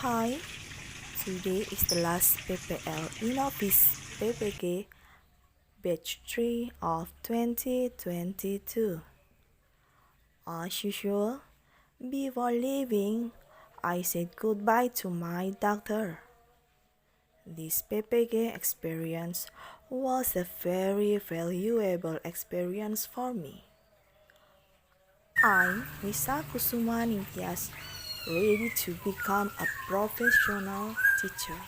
Hi, today is the last PPL in office PPG batch 3 of 2022. As usual, before leaving, I said goodbye to my doctor. This PPG experience was a very valuable experience for me. I'm Nisa Kusuma Ningtyas, ready to become a professional teacher.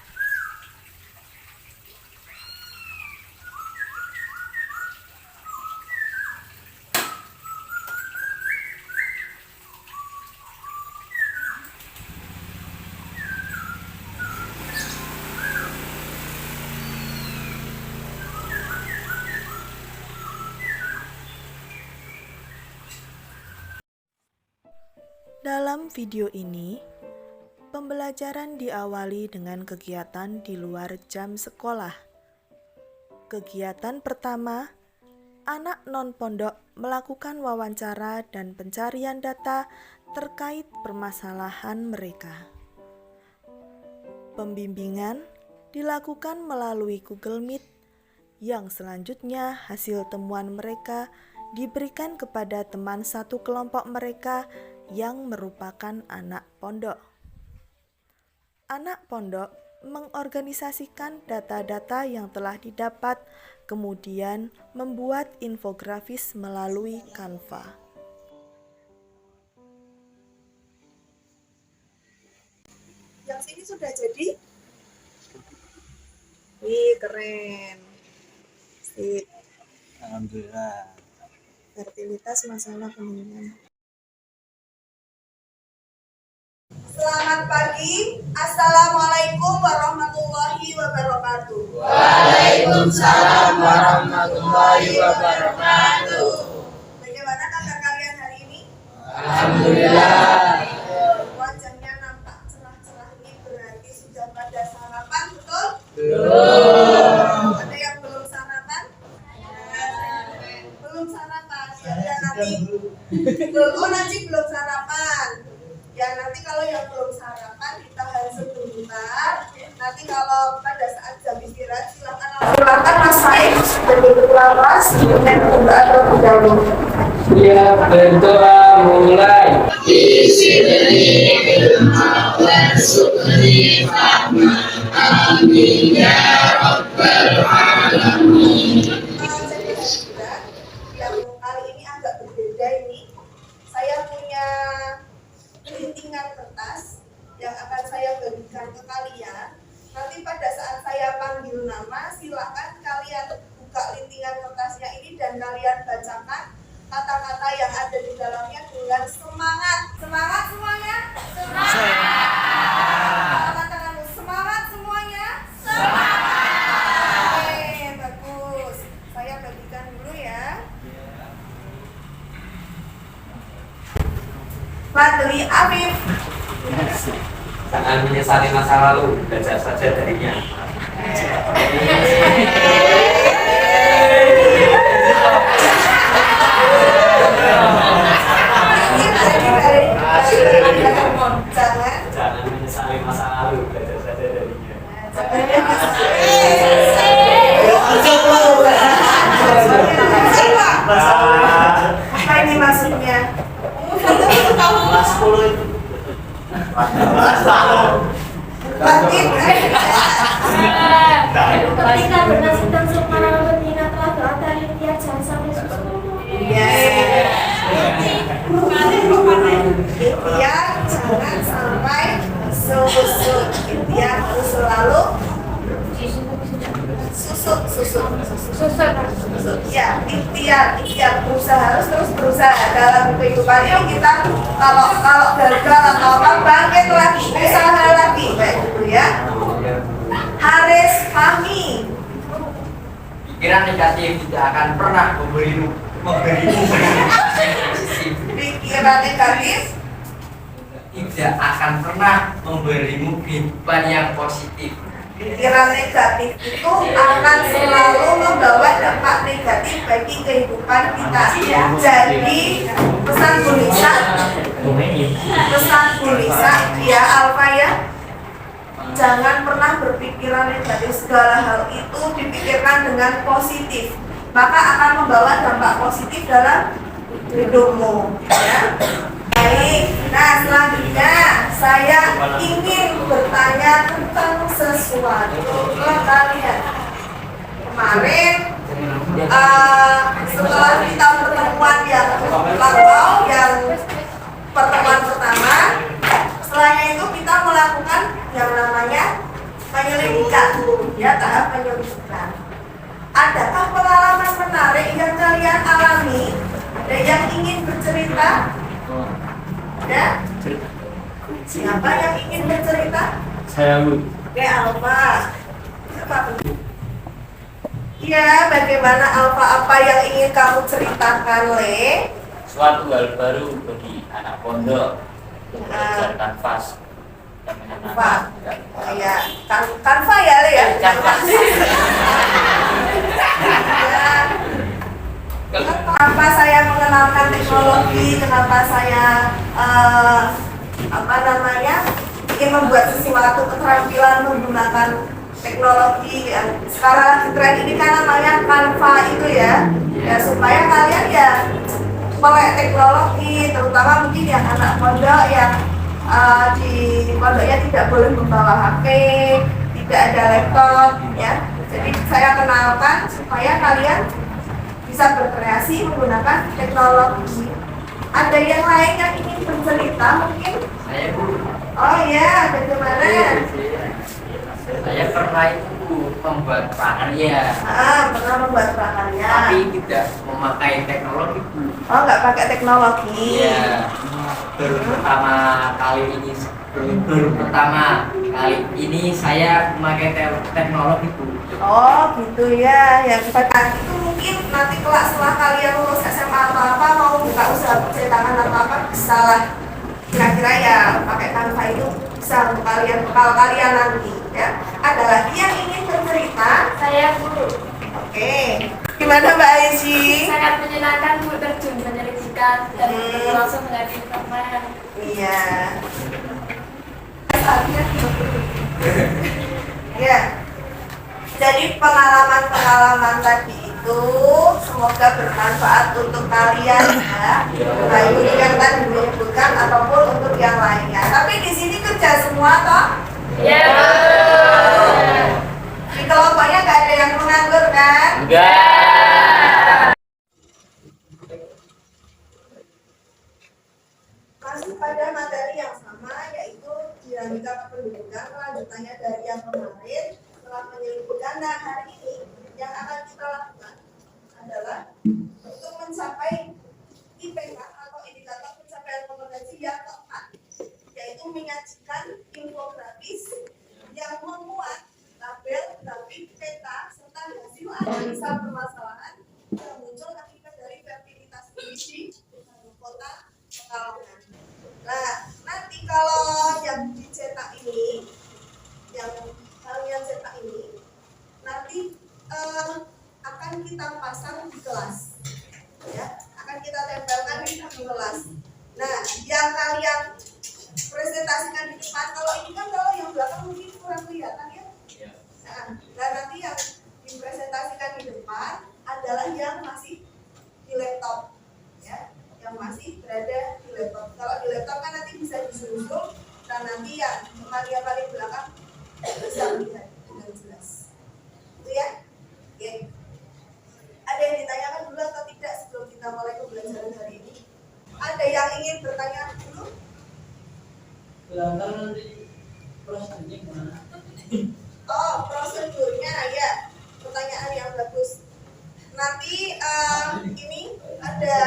Dalam video ini, pembelajaran diawali dengan kegiatan di luar jam sekolah. Kegiatan pertama, anak non-pondok melakukan wawancara dan pencarian data terkait permasalahan mereka. Pembimbingan dilakukan melalui Google Meet, yang selanjutnya hasil temuan mereka diberikan kepada teman satu kelompok mereka yang merupakan anak pondok. Anak pondok mengorganisasikan data-data yang telah didapat, kemudian membuat infografis melalui Canva. Yang sini sudah jadi? Wih, keren. Sip. Alhamdulillah. Fertilitas masalah kandungan. Selamat pagi. Assalamualaikum warahmatullahi wabarakatuh. Waalaikumsalam warahmatullahi wabarakatuh. Bagaimana kabar kalian hari ini? Alhamdulillah. Wajahnya nampak cerah-cerah, ini berarti sudah pada sarapan, betul? Belum. Ada yang belum sarapan? Belum sarapan. Ya nanti. Oh, nanti belum sarapan. Ya nanti kalau yang belum sarapan ditahan sebentar. Nanti kalau pada saat jam istirahat silakan rasain begitu laras dan berdoa terlebih dahulu. Ya, berdoa mulai. Amin ya rabbal alamin. Yang kali ini agak berbeda ini. Saya punya lintingan kertas yang akan saya bagikan ke kalian. Nanti pada saat saya panggil nama, silakan kalian buka lintingan kertasnya ini dan kalian bacakan kata-kata yang ada di dalamnya dengan semangat. Semangat semuanya? Semangat! Katakan semangat semuanya? Semangat! Oke, bagus. Saya bagikan dulu ya. Fadli Afif. Jangan menyesali masa lalu, belajar saja darinya. Jangan menyesali masa lalu, belajar saja darinya. Apa ini maksudnya? Kelas 10 itu. Ketika bernasib dan sukmana betina telah doa lintian jangan sampai susu. Intian jangan sampai susu. Intian harus selalu susu. Ya, ikhtiar berusaha, harus terus berusaha dalam kehidupan ini. Kita kalau gagal atau apa, bangkit lagi, usaha lagi, kayak gitu ya. Haris Fahmi. Pikiran negatif tidak akan pernah memberimu Pikiran negatif tidak akan pernah memberimu kehidupan yang positif. Pikiran negatif itu akan selalu membawa dampak negatif bagi kehidupan kita. Jadi pesan Bu Lisa ya Alfa ya, Jangan pernah berpikiran negatif, segala hal itu dipikirkan dengan positif, maka akan membawa dampak positif dalam hidupmu, ya. Baik, nah selanjutnya saya ingin bertanya tentang sesuatu ke kalian. Kemarin setelah kita pertemuan yang lalu, yang pertemuan pertama, setelahnya itu kita melakukan yang namanya penyelidikan, ya, tahap penyelidikan. Adakah pengalaman menarik yang kalian alami? Ada yang ingin bercerita? Ada? Siapa yang ingin bercerita? Saya Bu. Oke, Alfa. Siapa? Ya, bagaimana Alfa? Apa yang ingin kamu ceritakan, Le? Suatu hal baru bagi anak pondok untuk belajar kanvas yang Kanva. menyenangkan. Ya, Kanva ya, Le ya? Kanvas. Ya. Kenapa saya mengenalkan teknologi? Kenapa saya ingin membuat sesuatu keterampilan menggunakan teknologi yang sekarang tren ini kan namanya Canva itu ya. Ya supaya kalian ya melek teknologi, terutama mungkin yang anak pondok yang di pondoknya tidak boleh membawa HP, tidak ada laptop, ya. Jadi saya kenalkan supaya kalian bisa berkreasi menggunakan teknologi. Ada yang lain yang ingin bercerita mungkin? Saya Bu. Oh ya, bagaimana? Saya pernah itu membuat prakarya, Pernah membuat prakarya. tapi tidak memakai teknologi Bu. Oh, nggak pakai teknologi. Iya. Baru pertama kali ini saya memakai teknologi Bu. Oh gitu ya, yang pada itu mungkin nanti kelak setelah kalian lulus SMA atau apa mau buka usaha percetakan atau apa bisa lah, kira-kira ya pakai Canva itu bisa untuk kalian bekal kalian nanti, ya. Ada lagi yang ingin bercerita? Saya Bu. Oke, gimana Mbak Aisyah? Sangat menyenangkan Bu terjun penyelidikan dan langsung menghadapi teman. Iya. Saatnya. Ya. Jadi pengalaman-pengalaman tadi itu semoga bermanfaat untuk kalian ya. Baik untuk yang tadi menyebutkan ataupun untuk yang lainnya. Tapi di sini kerja semua toh? Ya. Di kelompoknya nggak ada yang menganggur kan? Enggak. Masih pada materi yang sama yaitu dinamika kependudukan, lanjutannya dari yang kemarin. Setelah penyelidikan, nah hari ini yang akan kita lakukan adalah untuk mencapai IPK atau indikator pencapaian kompetensi yang keempat, yaitu menyajikan infografis yang memuat tabel, grafik, peta, serta hasil analisa permasalahan yang muncul akibat dari fertilitas di kota Pekalongan. Nah, nanti kalau yang dicetak ini, yang kalian cetak ini nanti akan kita pasang di kelas, ya, akan kita tempelkan di kelas. Nah, yang kalian presentasikan di depan, kalau ini kan kalau yang belakang mungkin kurang kelihatan ya. Nah, nanti yang dipresentasikan di depan adalah yang masih di laptop, ya, yang masih berada di laptop. Kalau di laptop kan nanti bisa disusun dan nanti yang paling belakang bisa melihat dengan jelas. Itu ya? Oke. Ada yang ditanyakan dulu atau tidak sebelum kita mulai pembelajaran hari ini? Ada yang ingin bertanya dulu? Nanti prosedurnya gimana? Oh, prosedurnya ya. Pertanyaan yang bagus. Nanti ini ada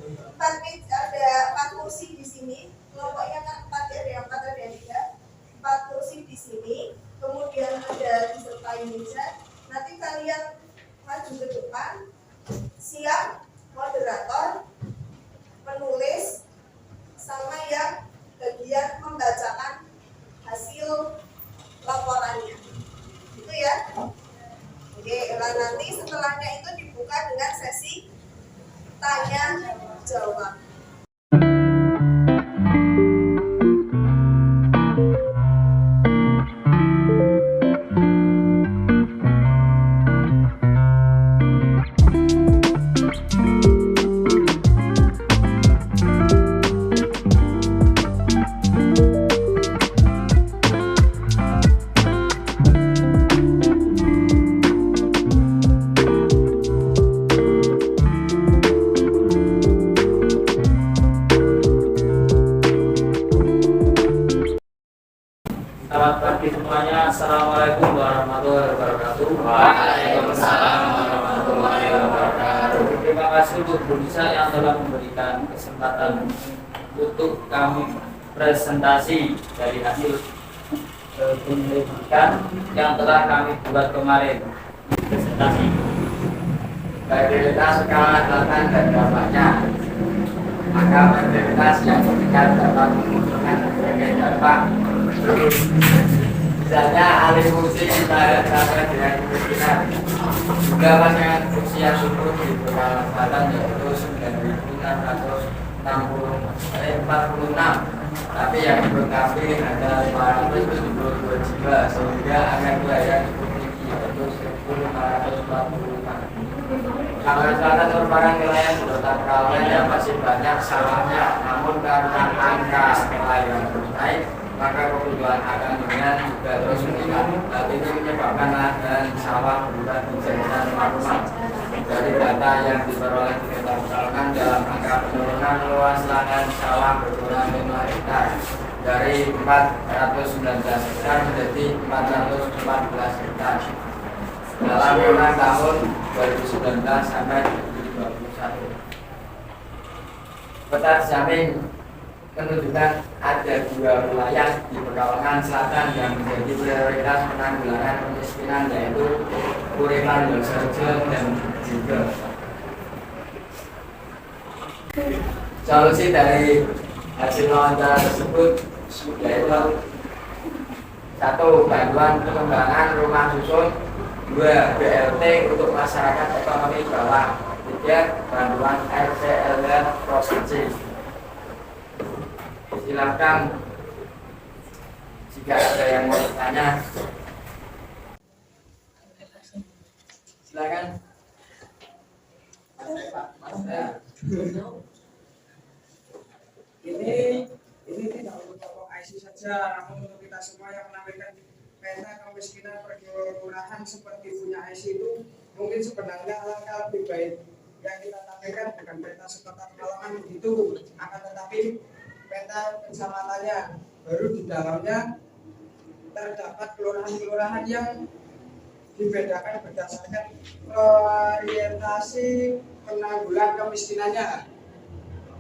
4 kursi di sini. Kelompoknya kan 4 ya, ada yang 4 ada yang 3. 4 kursi di sini. Kemudian ada disertai meja. Nanti kalian maju ke depan. Siap moderator, penulis, sama yang bagian membacakan hasil laporannya. Itu ya. Oke, nah nanti setelahnya itu dibuka dengan sesi tanya jawab. semuanya. Assalamualaikum warahmatullahi wabarakatuh. Waalaikumsalam warahmatullahi wabarakatuh. Terima kasih untuk Bu Nisa yang telah memberikan kesempatan untuk kami presentasi dari hasil penyelidikan yang telah kami buat kemarin. Presentasi Mayoritas kalah lakukan dan dampaknya. Maka mayoritas yang diberikan dapat menguntungkan sebagai dampak. Misalnya alih fungsi antara dengan kemiskinan. Juga pasangan usia subur di Bengkala Selatan yaitu 9.646. Tapi yang dilengkapi ada 572 jiwa sehingga angka kelahiran cukup tinggi yaitu 1.545. Bengkala Selatan merupakan wilayah sedotan kawasan yang masih banyak sawahnya, namun karena angka kelahiran terus naik, maka kebutuhan akan hunian juga terus meningkat. Hal ini menyebabkan lahan sawah berubah menjadi rumah. Dari data yang diperoleh di Kota Pekalongan dalam angka penurunan luas lahan sawah berkurang 5 hektar dari 419 hektar menjadi 414 hektar dalam rentang tahun 2019 sampai 2021. Peta disamping menunjukkan ada 2 wilayah di Pekalongan Selatan yang menjadi prioritas penanggulangan kemiskinan yaitu Uripan Yosorejo dan Jember. Solusi dari hasil wawancara tersebut yaitu 1. Bantuan pengembangan rumah susun, 2. BLT untuk masyarakat ekonomi bawah, 3. Bantuan RCLR provinsi. Silakan jika ada yang mau bertanya. Silakan. Ini tidak untuk tokoh IC saja, namun untuk kita semua yang menampilkan peta kemiskinan per kelurahan seperti punya IC itu mungkin sebenarnya alangkah lebih baik yang kita tampilkan bukan peta sekota Pekalongan begitu, akan tetapi peta kecamatannya, baru di dalamnya terdapat kelurahan-kelurahan yang dibedakan berdasarkan orientasi penanggulangan kemiskinannya.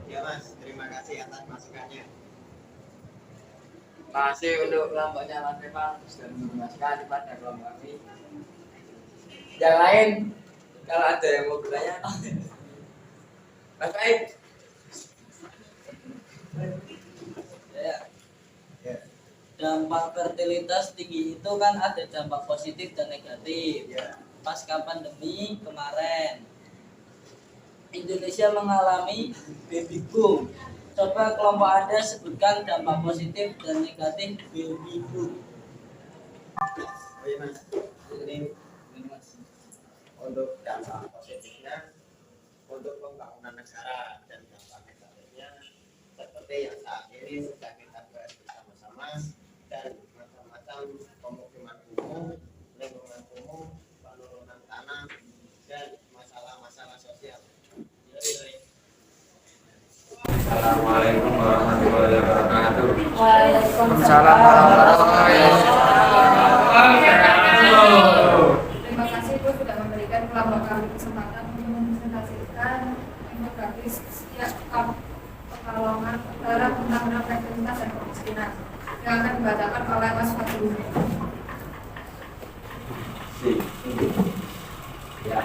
Ya Mas, terima kasih atas masukannya. Terima kasih untuk kelompoknya Mas Memang sudah menjelaskan pada kelompok kami. Yang lain, kalau ada yang mau bertanya, Mas Baik. Ya. Dampak fertilitas tinggi itu kan ada dampak positif dan negatif. Ya. Pasca pandemi kemarin, Indonesia mengalami baby boom. Coba kelompok Anda sebutkan dampak positif dan negatif baby boom. Oh iya Mas, ini Mas. Untuk dampak positifnya untuk pembangunan negara dan dampak negatifnya seperti yang saat ini sedang kita bahas bersama-sama dan macam-macam pemukiman umum, lingkungan umum, penurunan tanah dan masalah-masalah sosial. Assalamualaikum warahmatullahi wabarakatuh. Waalaikumsalam warahmatullahi wabarakatuh. Terima kasih Bu sudah memberikan kelompok kami kesempatan untuk mempresentasikan infografis setiap Pekalongan Utara tentang fertilitas dan kemiskinan yang akan dibacakan oleh Mas Fadli. Ya,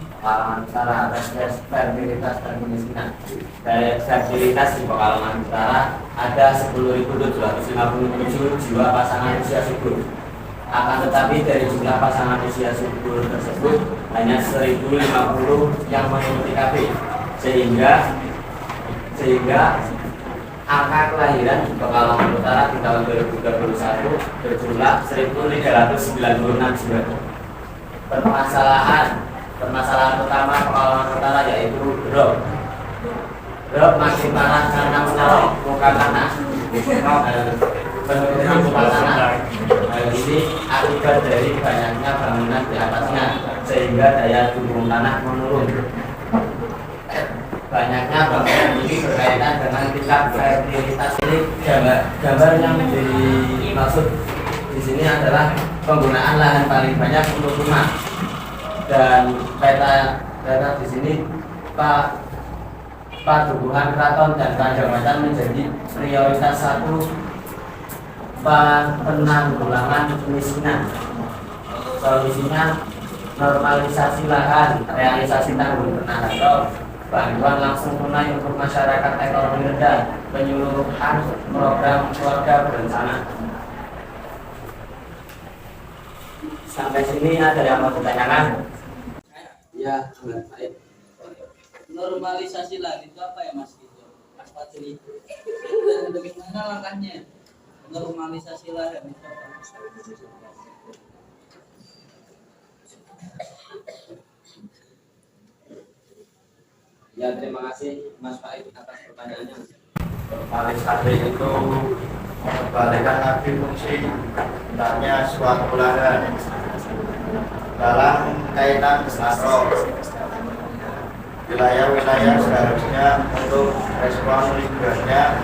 Pekalongan Utara atas fertilitas dan kemiskinan. Dari fertilitas di Pekalongan Utara ada 10.757 jiwa pasangan usia subur. Akan tetapi dari jumlah pasangan usia subur tersebut hanya 1.050 yang mengikuti KB, sehingga angka kelahiran di Pekalongan Utara di tahun 2021 berjumlah 1.396 jiwa. Permasalahan utama Pekalongan Utara yaitu drop makin parah karena menarik muka tanah, penurunan muka tanah. Hal ini akibat dari banyaknya bangunan di atasnya sehingga daya dukung tanah menurun. Banyaknya bangunan ini berkaitan dengan tingkat fertilitas. Ini gambar yang dimaksud di di sini adalah penggunaan lahan paling banyak untuk rumah. Dan peta di sini Padukuhan Keraton dan Kajabatan menjadi prioritas 1 penanggulangan kemiskinan. Solusinya normalisasi lahan, realisasi tanggul penahan, bantuan langsung tunai untuk masyarakat ekonomi rendah, penyuluhan program keluarga berencana. Sampai sini ada yang mau ditanyakan? Ya, baik. Normalisasi lahan itu apa ya Mas? Mas Fadli. Dan bagaimana langkahnya? Normalisasi lahan itu apa? Ya, terima kasih Mas Faid atas pertanyaannya. Normalisasi itu mengembalikan lagi fungsi hendaknya suatu lahan dalam kaitan makro. Wilayah-wilayah seharusnya untuk respon limbahnya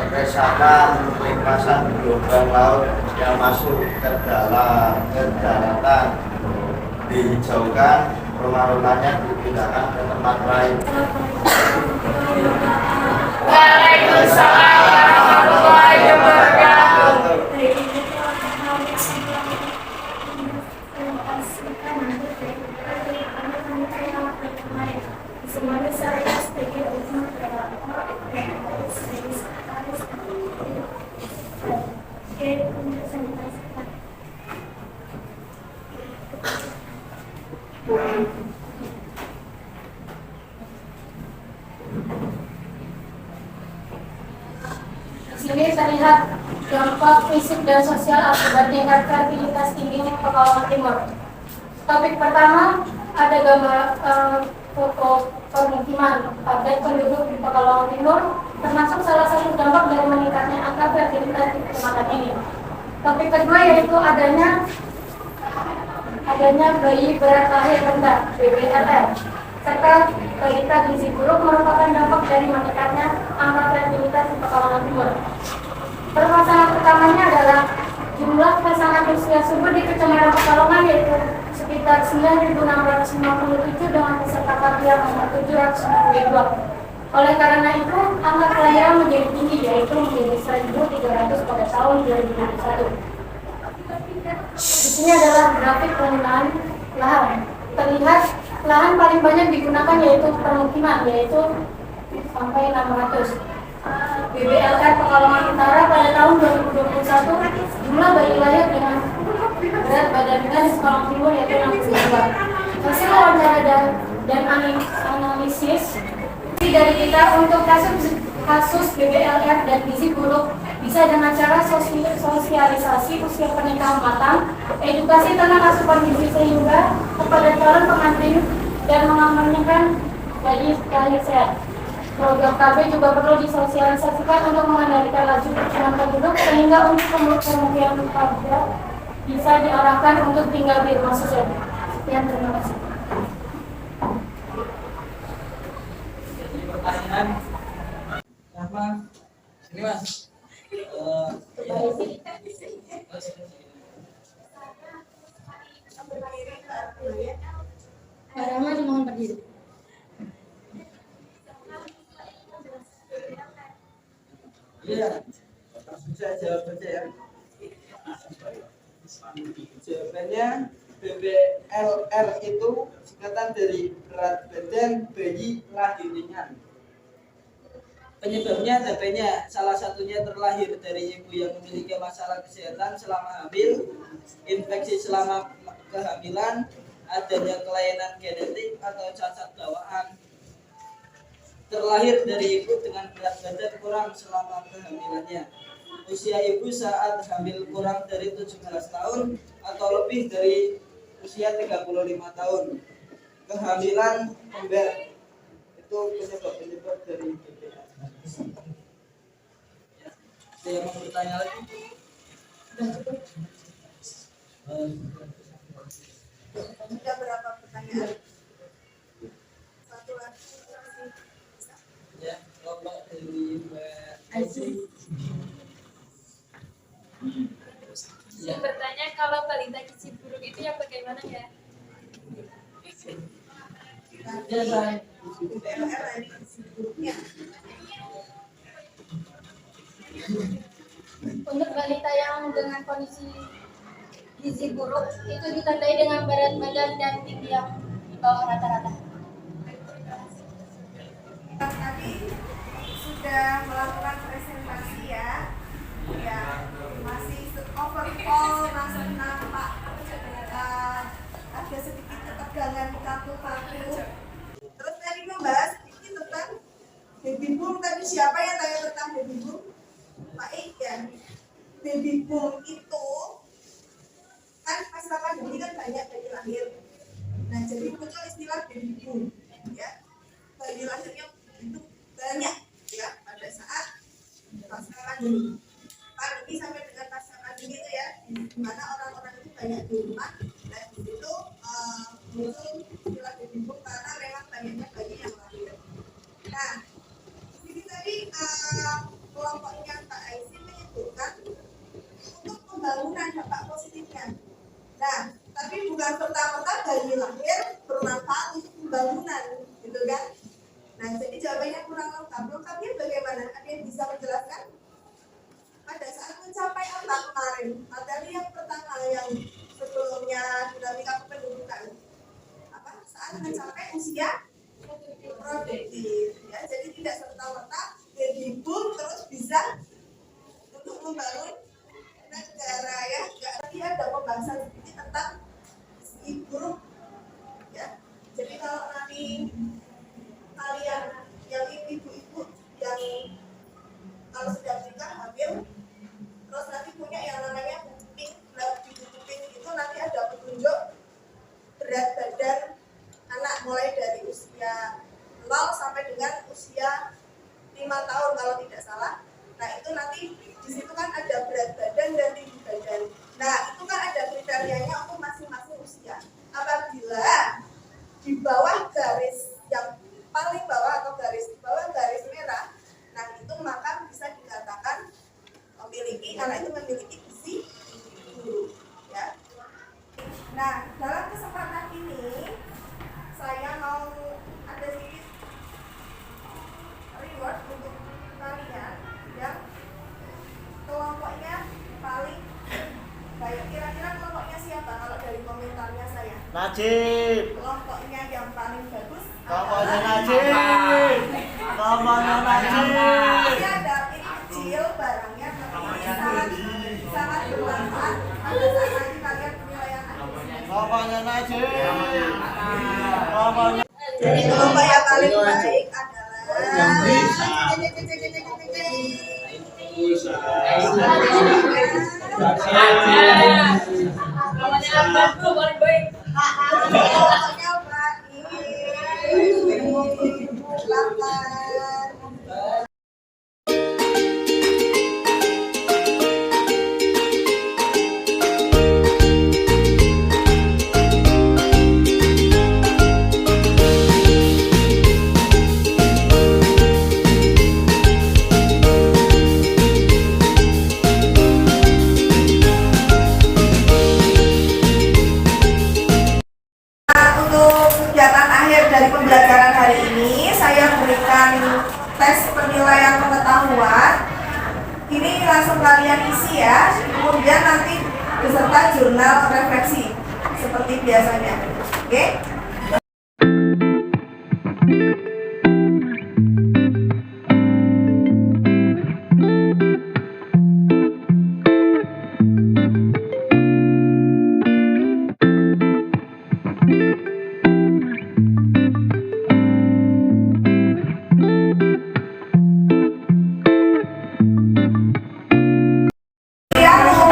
resapan limpasan gelombang laut yang masuk ke daratan dihijaukan, rumah-rumahnya dipindahkan ke tempat lain. Waalaikumsalam warahmatullahi wabarakatuh. Di sini terlihat dampak fisik dan sosial akibat tingkat fertilitas tingginya Pekalongan Timur. Topik pertama ada gambar foto permukiman padat penduduk di Pekalongan Timur, termasuk salah satu dampak dari meningkatnya angka fertilitas di kecamatan ini. Topik kedua yaitu adanya bayi berat lahir rendah (BBLR) serta balita gizi buruk merupakan dampak dari meningkatnya angka fertilitas di Pekalongan Timur. Permasalahan pertamanya adalah jumlah pasangan usia subur di Kecamatan Pekalongan yaitu sekitar 9.657 dengan peserta kelahiran nomor 792. Oleh karena itu, angka kelahiran menjadi tinggi yaitu menjadi 1.300 pada tahun 2021. Di sini adalah grafik penggunaan lahan. Terlihat lahan paling banyak digunakan yaitu permukiman, yaitu sampai 600. BBLR Pekalongan Utara pada tahun 2021 jumlah bayi lahir dengan berat badan ringan di Pekalongan Timur yaitu 62. Hasil wawancara dan analisis dari kita untuk kasus BBLR dan gizi buruk bisa dengan cara sosialisasi usia pernikahan matang, edukasi tentang asupan gizi sehingga kepada calon pengantin dan mengamankan bayi lahir sehat. Program KB juga perlu disosialisasikan untuk mengendalikan laju pertumbuhan penduduk sehingga untuk pemukiman padat bisa diarahkan untuk tinggal di rumah susun. Sekian, terima kasih. Pertanyaan apa? Sini Mas. Rama dimohon berdiri. Iya, bisa jawab aja ya. Jawabannya BBLR itu singkatan dari berat badan bayi lahir ringan. Penyebabnya ada banyak, salah satunya terlahir dari ibu yang memiliki masalah kesehatan selama hamil, infeksi selama kehamilan, adanya kelainan genetik atau cacat bawaan, terlahir dari ibu dengan berat badan kurang selama kehamilannya, usia ibu saat hamil kurang dari 17 tahun atau lebih dari usia 35 tahun, kehamilan ember, itu penyebab dari BBLR. Ada yang mau bertanya lagi? Ada berapa pertanyaan? Satu lagi. Ya, kelompok dari Mbak Aji. Saya bertanya kalau balita gizi buruk itu yang bagaimana ya? Ya, saya. Untuk balita yang dengan kondisi gizi buruk itu ditandai dengan berat badan dan tinggi yang di bawah rata-rata. Tadi sudah melakukan presentasi ya, masih overall masih nampak ada sedikit ketegangan kaku-kaku. Terus tadi membahas sedikit tentang baby boom. Tadi siapa yang tanya tentang baby boom? Pak Ik ya. Baby boom itu kan pasca pandemi kan banyak bayi lahir. Nah jadi muncul istilah baby boom ya. Bayi lahirnya itu banyak ya pada saat pasca pandemi sampai dengan pasca pandemi itu ya, di mana orang-orang itu banyak di rumah. Nah di situ muncul istilah baby boom karena memang banyaknya bayi yang lahir. Nah di sini tadi kelompoknya Pak Aisy menyebutkan untuk pembangunan dampak positifnya. Nah tapi bukan serta-merta bayi lahir bermanfaat untuk pembangunan gitu kan. Nah, jadi jawabannya kurang lengkap. Lengkapnya bagaimana? Ada yang bisa menjelaskan? Pada saat mencapai apa kemarin? Materi yang pertama yang sebelumnya dinamika kependudukan. Apa? Saat mencapai usia produktif. Ya, jadi tidak serta-merta baby boom terus bisa untuk membangun negara ya. Tadi ada pembahasan sedikit tentang gizi buruk. Ya. Jadi kalau nanti kalian yang ibu-ibu yang kalau sudah menikah hamil terus nanti punya yang namanya kuping, di kuping itu nanti ada petunjuk berat badan anak mulai dari usia 0 sampai dengan usia 5 tahun kalau tidak salah. Nah itu nanti di situ kan ada berat badan dan tinggi badan. Nah itu kan ada kriterianya untuk masing-masing usia. Apabila di bawah garis yang paling bawah atau garis di bawah garis merah, nah itu maka bisa dikatakan anak itu memiliki gizi buruk ya. Nah dalam kesempatan ini saya mau ada sedikit reward untuk kalian yang kelompoknya paling baik. Kira-kira kelompoknya siapa kalau dari komentarnya saya? Najib. Kelompoknya yang paling bagus. Kelompoknya Najib. Kelompoknya Najib. Ini ada ini kecil barangnya, tapi ini sangat bermanfaat pada saat nanti kalian penilaian akhir. Kelompoknya Najib. Kelompoknya. Jadi kelompok yang paling baik adalah Yang bisa. Paling baik. Kelompoknya baik. Silakan. Dari pembelajaran hari ini saya berikan tes penilaian pengetahuan. Ini langsung kalian isi ya, kemudian nanti beserta jurnal refleksi seperti biasanya. Oke?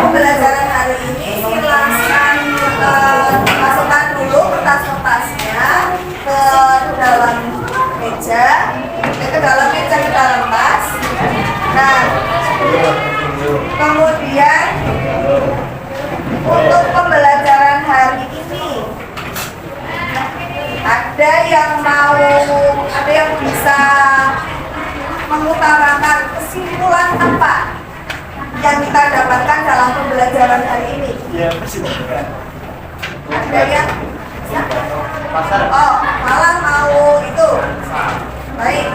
Pembelajaran hari ini silakan masukkan dulu kertas-kertasnya ke dalam meja, ke dalam tas. Nah, kemudian untuk pembelajaran hari ini ada yang bisa mengutarakan kesimpulan apa yang kita dapatkan dalam pembelajaran hari ini. Iya, pasti bukan. Ada yang oh malah mau itu baik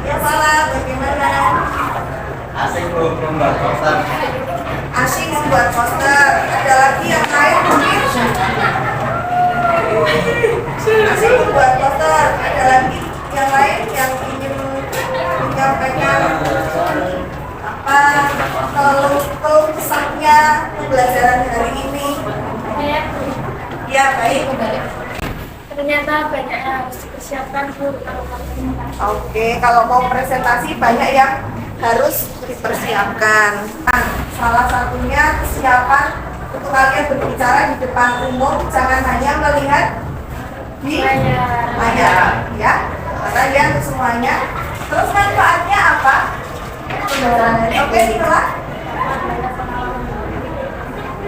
ya malah bagaimana Asik membuat poster. asik membuat poster ada lagi yang lain mungkin asik membuat poster ada lagi yang lain yang ingin menyampaikan apa keluh kesahnya pembelajaran hari ini ya baik. Ternyata banyak yang harus dipersiapkan Bu kalau presentasi. Oke, kalau mau presentasi banyak yang harus dipersiapkan. Nah, salah satunya kesiapan untuk kalian berbicara di depan umum, jangan hanya melihat di layar, ya. Karena ya semuanya. Terus manfaatnya apa? Oke, Nila.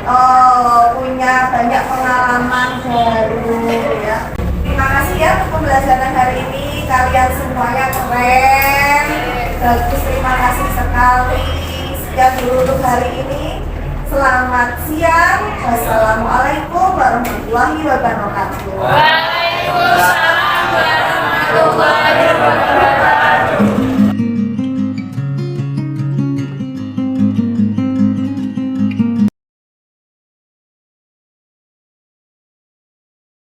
Oh, punya banyak pengalaman baru ya. Terima kasih ya untuk pembelajaran hari ini. Kalian semuanya keren. Bagus, terima kasih sekali. Sekian dulu untuk hari ini. Selamat siang. Wassalamualaikum warahmatullahi wabarakatuh. Waalaikumsalam.